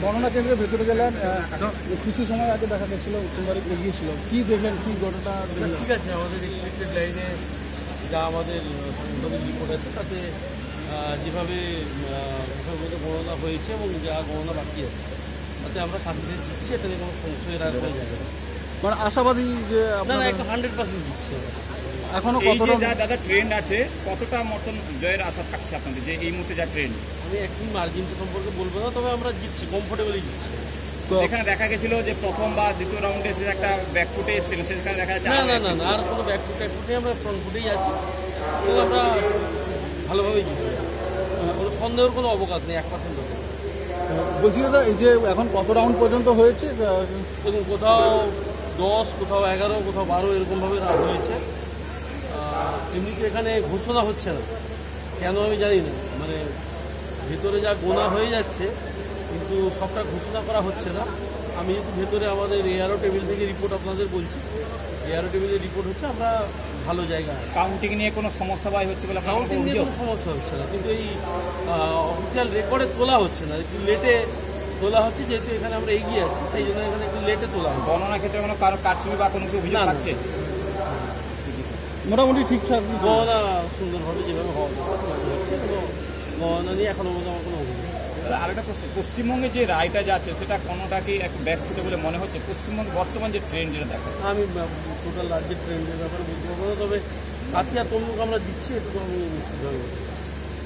গণনা কেন্দ্রের ভেতরে গেলেন, কিছু সময় আগে দেখা গেছিল উত্তমবাড়ি এগিয়েছিল, কি দেখলেন, কি ঘটনা? ঠিক আছে, আমাদের এক্সপেক্টেড লাইনে যা আমাদের সাংবাদিক রিপোর্ট আছে তাতে যেভাবে গণনা হয়েছে এবং যা গণনা বাকি আছে তাতে আমরা কাঁদিতে দিচ্ছি, এখানে কোনো সংশয়ের আর হয়ে যাবে না। মানে আশাবাদী যে না, 100% দিচ্ছি আমরা। এখনো দাদা ট্রেন্ড আছে, কতটা মতন জয়ের আশা থাকছে আপনাদের, যে এই মুহূর্তে যা ট্রেন্ড? আমি একটু মার্জিনটা সম্পর্কে বলবো না, তবে আমরা জিতছি, কমফোর্টেবলি জিতছি। এখানে দেখা গেছিল যে প্রথম বা দ্বিতীয় রাউন্ডে এসে একটা ব্যাকফুটে এসেছিল, সেখানে দেখা যাচ্ছে না, আর কোনো ব্যাকফুটে আমরা ফ্রন্ট ফুটেই আছি এবং আমরা ভালোভাবেই জিতবো, কোনো সন্দেহের কোনো অবকাশ নেই 1%। বলছি দাদা, এই যে এখন কত রাউন্ড পর্যন্ত হয়েছে? দেখুন, কোথাও 10, কোথাও 11, কোথাও 12 এরকমভাবে হয়েছে। এমনিতে এখানে ঘোষণা হচ্ছে না, কেন আমি জানি না, মানে ভেতরে যা গোনা হয়ে যাচ্ছে কিন্তু সবটা ঘোষণা করা হচ্ছে না। আমি যেহেতু ভেতরে আমাদের এআরও টেবিল থেকে রিপোর্ট আপনাদের বলছি, এআরও টেবিলের রিপোর্ট হচ্ছে আমরা ভালো জায়গায়। কাউন্টিং নিয়ে কোনো সমস্যা বা হচ্ছে বলে? কাউন্টিং নিয়ে কোনো সমস্যা হচ্ছে না, কিন্তু এই অফিসিয়াল রেকর্ডে তোলা হচ্ছে না, একটু লেটে তোলা হচ্ছে, যেহেতু এখানে আমরা এগিয়ে আছি তাই জন্য এখানে একটু লেটে তোলা হচ্ছে। গণনা ক্ষেত্রে কোনো কারো কারচুপি বা কোনো কিছু অভিযোগ আছে? মোটামুটি ঠিকঠাক গণনা সুন্দরভাবে যেভাবে হওয়া হচ্ছে, কোনো গণনা নিয়ে এখনো মধ্যে আমার কোনো অভিযোগ। আরেকটা প্রশ্ন, পশ্চিমবঙ্গে যে রায়টা যাচ্ছে সেটা কোনোটাকে একটু ব্যাকফুটে বলে মনে হচ্ছে? পশ্চিমবঙ্গে বর্তমান যে ট্রেন্ড যেটা দেখা, আমি টোটাল রাজ্যের ট্রেন্ডের ব্যাপারে বলতে পারবো না, তবে কাথিয়া তমলুক আমরা দিচ্ছি, এটুকু আমি নিশ্চিতভাবে বলতে পারি।